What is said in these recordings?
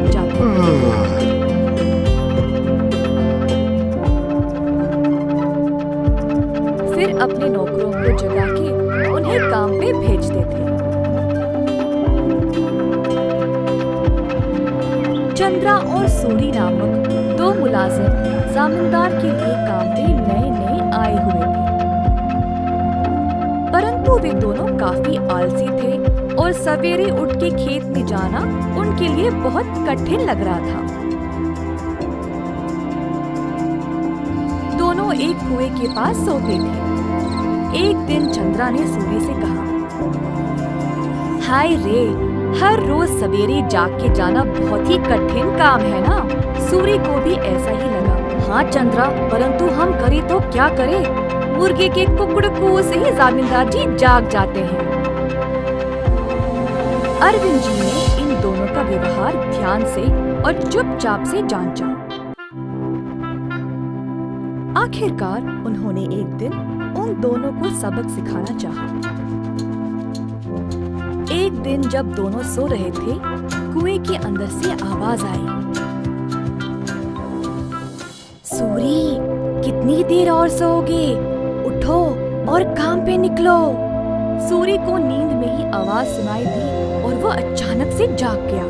जाग जाते थे। फिर अपने नौकरों को जगा के उन्हें काम पे भेजते थे। चंद्रा और सूरी नामक दो मुलाजिम जमींदार के लिए काम पे नए आए हुए थे, परंतु वे दोनों काफी आलसी थे और सवेरे उठ के खेत में जाना उनके लिए बहुत कठिन लग रहा था। दोनों एक कुएं के पास सोते थे। एक दिन चंद्रा ने सूरी से कहा, हाय रे, हर रोज सवेरे जाग के जाना बहुत ही कठिन काम है ना। सूरी को भी ऐसा ही लगा। हाँ चंद्रा, परंतु हम करें तो क्या करें? मुर्गे के कुकड़कू से ही जमींदार जी जाग जाते हैं। अरविंद जी ने इन दोनों का व्यवहार ध्यान से और चुपचाप से जांचा। आखिरकार उन्होंने एक दिन उन दोनों को सबक सिखाना चाहा। एक दिन जब दोनों सो रहे थे, कुएं के अंदर से आवाज आई, सूरी, कितनी देर और सोओगे? उठो और काम पे निकलो। सूरी को नींद में ही आवाज सुनाई दी और वो अचानक से जाग गया।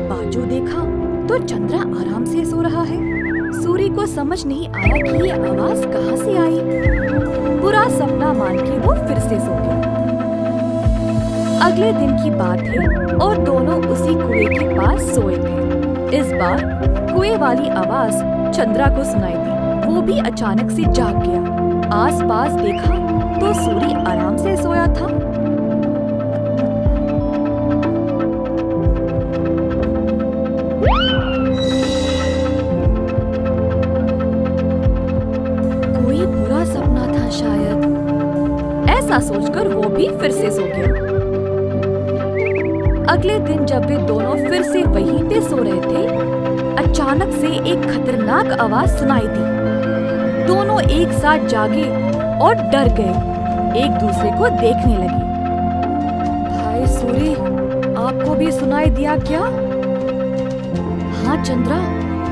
बाजू देखा तो चंद्रा आराम से सो रहा है। सूरी को समझ नहीं आया कि ये आवाज कहाँ से आई। बुरा सपना मान के वो फिर से सो गया। अगले दिन की बात है और दोनों उसी कुएं के पास सोए थे। इस बार कुएं वाली आवाज चंद्रा को सुनाई दी। वो भी अचानक से जाग गया। आसपास देखा तो सूरी आराम से सोया था। कोई बुरा सपना था शायद, ऐसा सोचकर वो भी फिर से सो गया। अगले दिन जब वे दोनों फिर से वहीं पे सो रहे थे, अचानक से एक खतरनाक आवाज सुनाई दी। दोनों एक साथ जागे और डर गए, एक दूसरे को देखने लगे। हाय सूरी, आपको भी सुनाई दिया क्या? हाँ चंद्रा,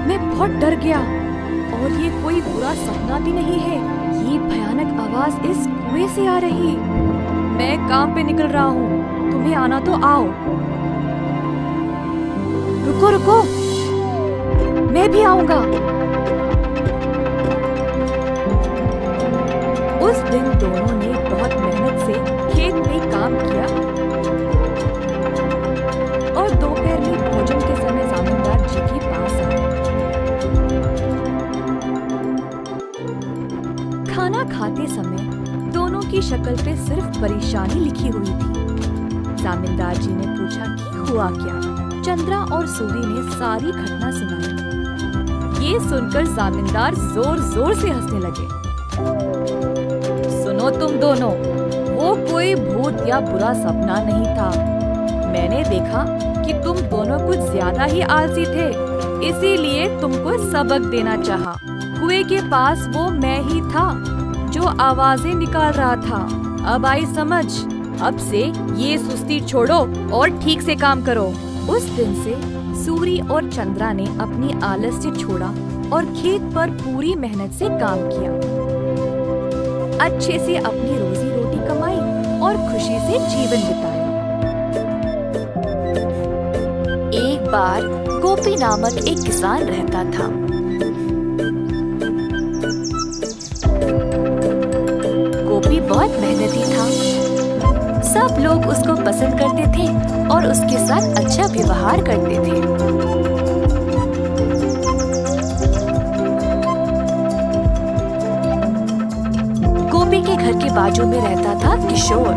मैं बहुत डर गया और ये कोई बुरा सपना भी नहीं है। ये भयानक आवाज इस कुएं से आ रही। मैं काम पे निकल रहा हूँ, तुम्हें आना तो आओ। रुको रुको, मैं भी आऊंगा। उस दिन दोनों ने बहुत मेहनत से खेत में काम किया और दोपहर में भोजन के समय जमींदार जी के पास आए। खाना खाते समय दोनों की शक्ल पे सिर्फ परेशानी लिखी हुई थी। जमींदार जी ने पूछा कि हुआ क्या। चंद्रा और सूरी ने सारी घटना सुनाई। ये सुनकर जमींदार जोर जोर से हंसने लगे। सुनो तुम दोनों, वो कोई भूत या बुरा सपना नहीं था। मैंने देखा कि तुम दोनों कुछ ज्यादा ही आलसी थे, इसीलिए तुमको सबक देना चाहा। कुएं के पास वो मैं ही था जो आवाजें निकाल रहा था। अब आई समझ। अब से ये सुस्ती छोड़ो और ठीक से काम करो। उस दिन से सूरी और चंद्रा ने अपनी आलस्य छोड़ा और खेत पर पूरी मेहनत से काम किया। अच्छे से अपनी रोजी रोटी कमाई और खुशी से जीवन बिताया। एक बार गोपी नामक एक किसान रहता था। गोपी बहुत मेहनती था। सब लोग उसको पसंद करते थे और उसके साथ अच्छा व्यवहार करते थे। गोपी के घर के बाजू में रहता था किशोर।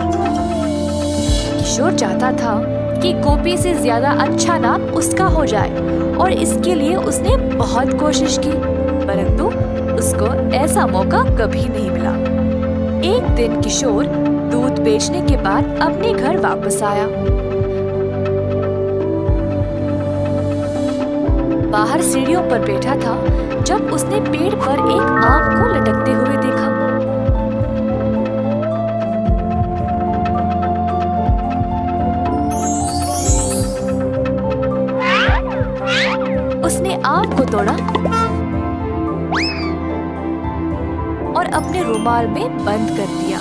किशोर चाहता था कि गोपी से ज्यादा अच्छा नाम उसका हो जाए और इसके लिए उसने बहुत कोशिश की, परंतु उसको ऐसा मौका कभी नहीं मिला। एक दिन किशोर दूध बेचने के बाद अपने घर वापस आया। बाहर सीढ़ियों पर बैठा था जब उसने पेड़ पर एक आम को लटकते हुए देखा। आम को तोड़ा और अपने रुमाल में बंद कर दिया।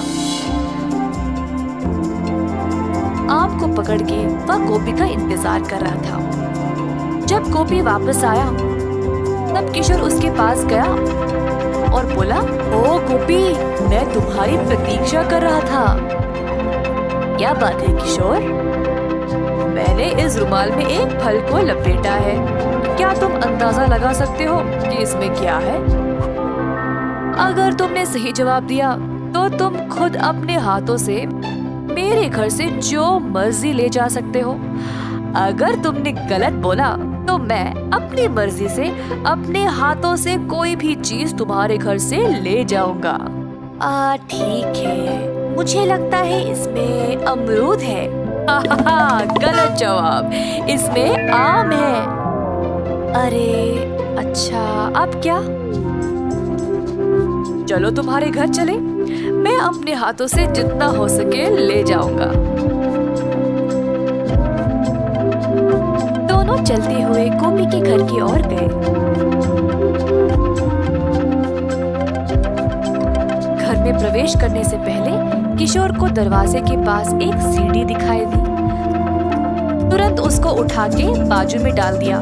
आम को पकड़ के वह गोपी का इंतजार कर रहा था। जब गोपी वापस आया तब किशोर उसके पास गया और बोला, ओ गोपी, मैं तुम्हारी प्रतीक्षा कर रहा था। क्या बात है किशोर? मैंने इस रुमाल में एक फल को लपेटा है। क्या तुम अंदाजा लगा सकते हो कि इसमें क्या है? अगर तुमने सही जवाब दिया तो तुम खुद अपने हाथों से मेरे घर से जो मर्जी ले जा सकते हो। अगर तुमने गलत बोला तो मैं अपनी मर्जी से अपने हाथों से कोई भी चीज तुम्हारे घर से ले जाऊंगा। ठीक है, मुझे लगता है इसमें अमरूद है। गलत जवाब, इसमें आम है। अरे अच्छा, अब क्या? चलो तुम्हारे घर चले, मैं अपने हाथों से जितना हो सके ले जाऊंगा। दोनों चलते हुए गोपी के घर की ओर गए। घर में प्रवेश करने से पहले किशोर को दरवाजे के पास एक सीढ़ी दिखाई दी। तुरंत उसको उठा के बाजू में डाल दिया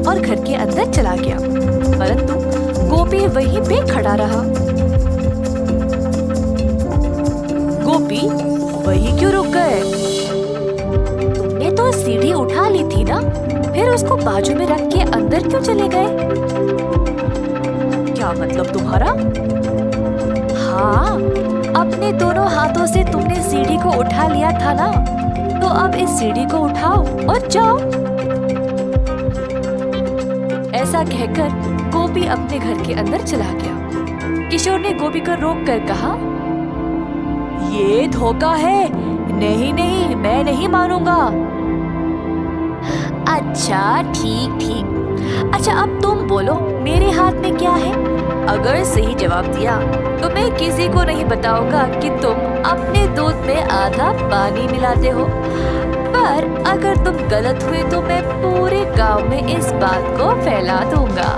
और घर के अंदर चला गया। परंतु गोपी वहीं पे खड़ा रहा। गोपी, वहीं क्यों रुक गए? तुमने तो सीढ़ी उठा ली थी ना, फिर उसको बाजू में रख के अंदर क्यों चले गए? क्या मतलब तुम्हारा? हाँ, अपने दोनों हाथों से तुमने सीढ़ी को उठा लिया था ना, तो अब इस सीढ़ी को उठाओ और जाओ। ऐसा कहकर गोपी अपने घर के अंदर चला गया। किशोर ने गोपी को रोक कर कहा, ये धोखा है। नहीं नहीं, मैं नहीं मानूंगा। अच्छा ठीक ठीक। अच्छा अब तुम बोलो, मेरे हाथ में क्या है? अगर सही जवाब दिया तो मैं किसी को नहीं बताऊंगा कि तुम अपने दूध में आधा पानी मिलाते हो। पर अगर तुम गलत हुए तो मैं पूरे गांव में इस बात को फैला दूंगा।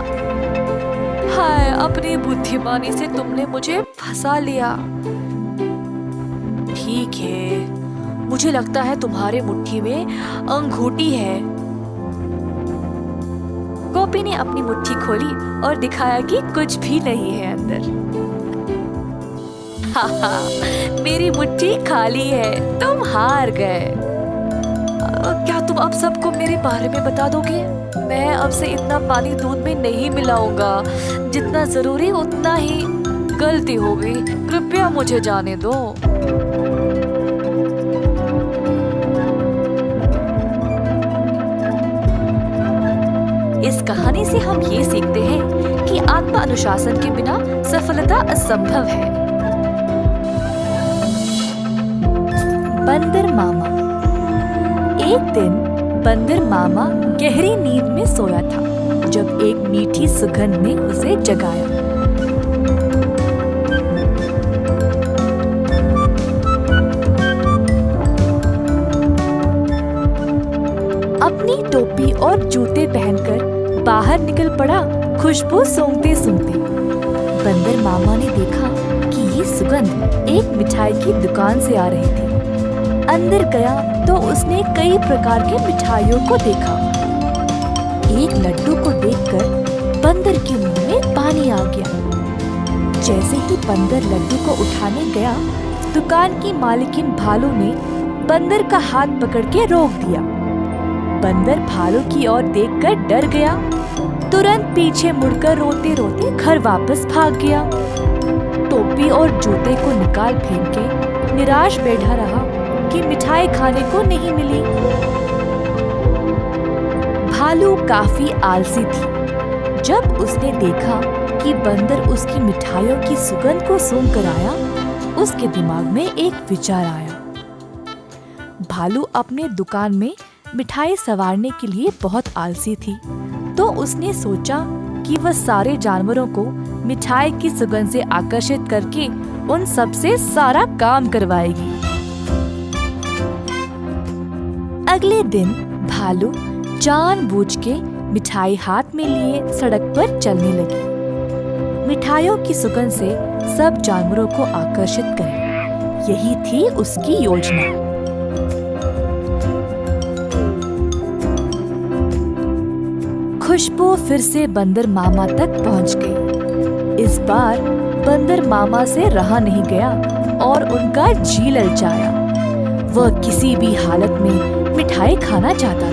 हाय, अपनी बुद्धिमानी से तुमने मुझे फंसा लिया। ठीक है, मुझे लगता है तुम्हारे मुट्ठी में अंगूठी है। गोपी ने अपनी मुट्ठी खोली और दिखाया कि कुछ भी नहीं है अंदर। मेरी मुट्ठी खाली है, तुम हार गए। क्या तुम अब सबको मेरे बारे में बता दोगे? मैं अब से इतना पानी दूध में नहीं मिलाऊंगा, जितना जरूरी उतना ही। गलती हो गई, कृपया मुझे जाने दो। इस कहानी से हम ये सीखते हैं कि आत्म अनुशासन के बिना सफलता असंभव है। बंदर मामा। एक दिन बंदर मामा गहरी नींद में सोया था जब एक मीठी सुगंध ने उसे जगाया। अपनी टोपी और जूते पहनकर बाहर निकल पड़ा, खुशबू सूंघते सूंघते। बंदर मामा ने देखा कि ये सुगंध एक मिठाई की दुकान से आ रही थी। अंदर गया तो उसने कई प्रकार के मिठाइयों को देखा। एक लड्डू को देखकर बंदर के मुंह में पानी आ गया। जैसे ही बंदर लड्डू को उठाने गया, दुकान की मालिकिन भालू ने बंदर का हाथ पकड़ के रोक दिया। बंदर भालू की ओर देखकर डर गया, तुरंत पीछे मुड़कर रोते रोते घर वापस भाग गया। टोपी और जूते को निकाल फेंक के निराश बैठा रहा कि मिठाई खाने को नहीं मिली। भालू काफी आलसी थी। जब उसने देखा कि बंदर उसकी मिठाइयों की सुगंध को सूंघ कर आया, उसके दिमाग में एक विचार आया। भालू अपने दुकान में मिठाई संवारने के लिए बहुत आलसी थी, तो उसने सोचा कि वह सारे जानवरों को मिठाई की सुगंध से आकर्षित करके उन सबसे सारा काम करवाएगी। अगले दिन भालू जानबूझ के मिठाई हाथ में लिए सड़क पर चलने लगी। मिठाइयों की सुगंध से सब जानवरों को आकर्षित करे, यही थी उसकी योजना। खुशबू फिर से बंदर मामा तक पहुंच गई। इस बार बंदर मामा से रहा नहीं गया और उनका जी ललचाया। वह किसी भी हालत में मिठाई खाना चाहता था।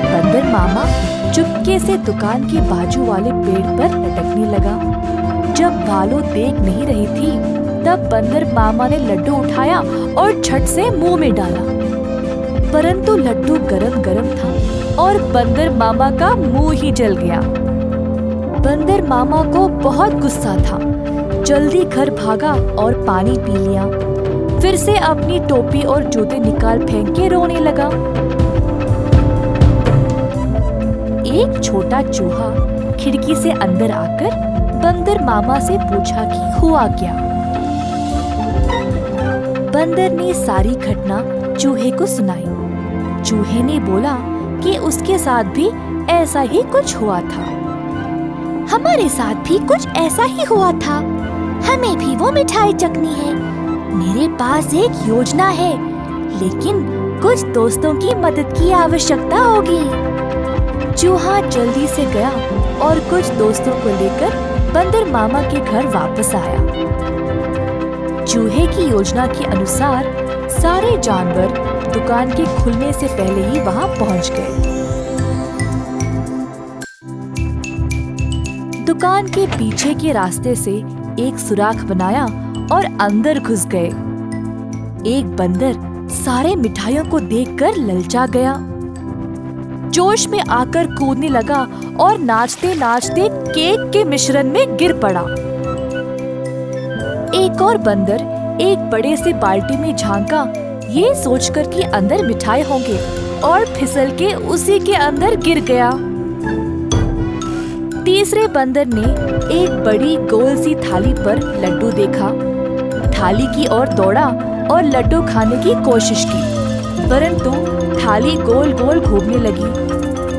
बंदर मामा चुपके से दुकान के बाजू वाले पेड़ पर लटकने लगा। जब भालू देख नहीं रही थी, तब बंदर मामा ने लड्डू उठाया और झट से मुंह में डाला। परंतु लड्डू गरम गरम था और बंदर मामा का मुंह ही जल गया। बंदर मामा को बहुत गुस्सा था। जल्दी घर भागा और पानी पी लिया। फिर से अपनी टोपी और जूते निकाल फेंक के रोने लगा। एक छोटा चूहा खिड़की से अंदर आकर बंदर मामा से पूछा कि हुआ क्या। बंदर ने सारी घटना चूहे को सुनाई। चूहे ने बोला कि उसके साथ भी ऐसा ही कुछ हुआ था। हमारे साथ भी कुछ ऐसा ही हुआ था। हमें भी वो मिठाई चखनी है। मेरे पास एक योजना है, लेकिन कुछ दोस्तों की मदद की आवश्यकता होगी। चूहा जल्दी से गया और कुछ दोस्तों को लेकर बंदर मामा के घर वापस आया। चूहे की योजना के अनुसार सारे जानवर दुकान के खुलने से पहले ही वहां पहुंच गए। दुकान के पीछे के रास्ते से एक सुराख बनाया और अंदर घुस गए। एक बंदर सारे मिठाइयों को देखकर ललचा गया। जोश में आकर कूदने लगा और नाचते नाचते केक के मिश्रण में गिर पड़ा। एक और बंदर एक बड़े से बाल्टी में झांका, ये सोचकर कि अंदर मिठाई होंगे, और फिसल के उसी के अंदर गिर गया। तीसरे बंदर ने एक बड़ी गोल सी थाली पर लड्डू देखा। थाली की ओर दौड़ा और लड्डू खाने की कोशिश की, परंतु थाली गोल गोल घूमने लगी।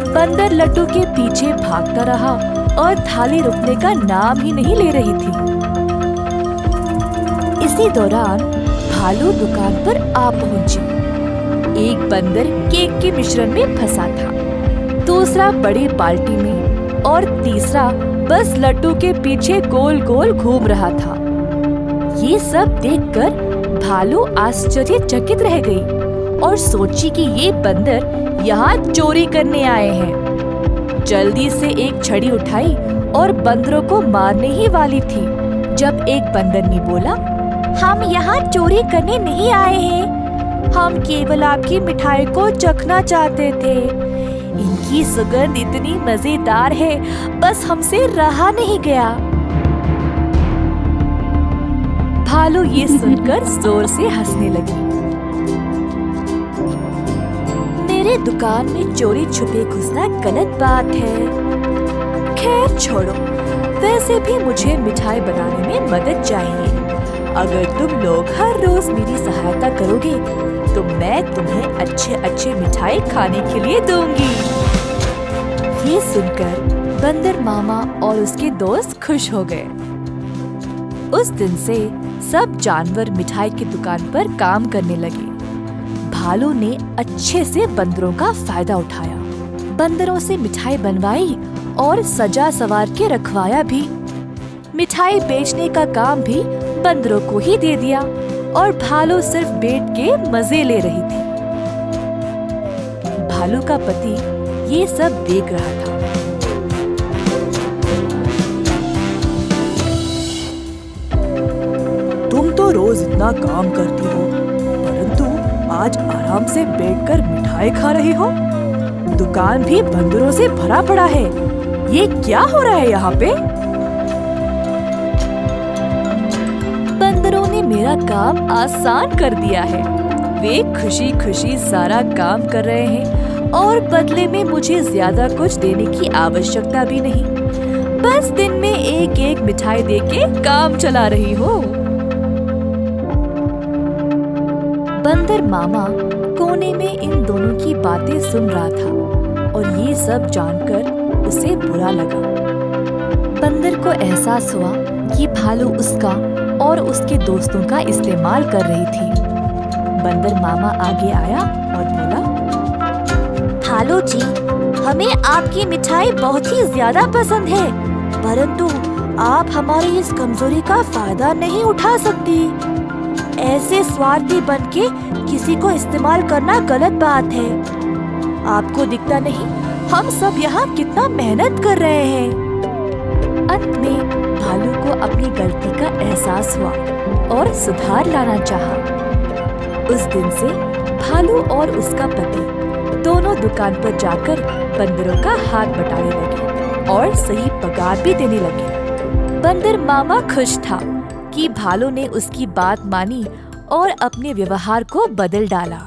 बंदर लड्डू के पीछे भागता रहा और थाली रुकने का नाम ही नहीं ले रही थी। इसी दौरान भालू दुकान पर आ पहुंची। एक बंदर केक के मिश्रण में फंसा था, दूसरा बड़ी बाल्टी में और तीसरा बस लड्डू के पीछे गोल गोल घूम रहा था। ये सब देखकर भालू आश्चर्यचकित रह गई और सोची कि ये बंदर यहाँ चोरी करने आए हैं। जल्दी से एक छड़ी उठाई और बंदरों को मारने ही वाली थी, जब एक बंदर ने बोला, हम यहाँ चोरी करने नहीं आए हैं। हम केवल आपकी मिठाई को चखना चाहते थे। इनकी सुगंध इतनी मजेदार है, बस हमसे रहा नहीं गया। भालू ये सुनकर जोर से हंसने लगी। मेरे दुकान में चोरी छुपे घुसना गलत बात है। खैर छोड़ो, वैसे भी मुझे मिठाई बनाने में मदद चाहिए। अगर तुम लोग हर रोज मेरी सहायता करोगे, तो मैं तुम्हें अच्छे अच्छे मिठाई खाने के लिए दूंगी। ये सुनकर बंदर मामा और उसके दोस्त खुश हो गए। उस दिन से सब जानवर मिठाई की दुकान पर काम करने लगे। भालू ने अच्छे से बंदरों का फायदा उठाया, बंदरों से मिठाई बनवाई और सजा सवार के रखवाया भी। मिठाई बेचने का काम भी बंदरों को ही दे दिया और भालू सिर्फ बैठ के मजे ले रही थी। भालू का पति ये सब देख रहा था। तुम तो रोज इतना काम करती हो, परंतु आज आराम से बैठकर मिठाई खा रही हो। दुकान भी बंदरों से भरा पड़ा है। ये क्या हो रहा है यहाँ पे? बंदरों ने मेरा काम आसान कर दिया है। वे खुशी खुशी सारा काम कर रहे हैं और बदले में मुझे ज्यादा कुछ देने की आवश्यकता भी नहीं। बस दिन में एक एक मिठाई देके काम चला रही हो। बंदर मामा कोने में इन दोनों की बातें सुन रहा था और ये सब जानकर उसे बुरा लगा। बंदर को एहसास हुआ कि भालू उसका और उसके दोस्तों का इस्तेमाल कर रही थी। बंदर मामा आगे आया और बोला, भालू जी, हमें आपकी मिठाई बहुत ही ज्यादा पसंद है, परंतु आप हमारी इस कमजोरी का फायदा नहीं उठा सकती। ऐसे स्वार्थी बनके किसी को इस्तेमाल करना गलत बात है। आपको दिखता नहीं हम सब यहाँ कितना मेहनत कर रहे हैं। अंत में भालू को अपनी गलती का एहसास हुआ और सुधार लाना चाहा। उस दिन से भालू और उसका पति दोनों दुकान पर जाकर बंदरों का हाथ बटाने लगे और सही पगार भी देने लगे। बंदर मामा खुश था कि भालू ने उसकी बात मानी और अपने व्यवहार को बदल डाला।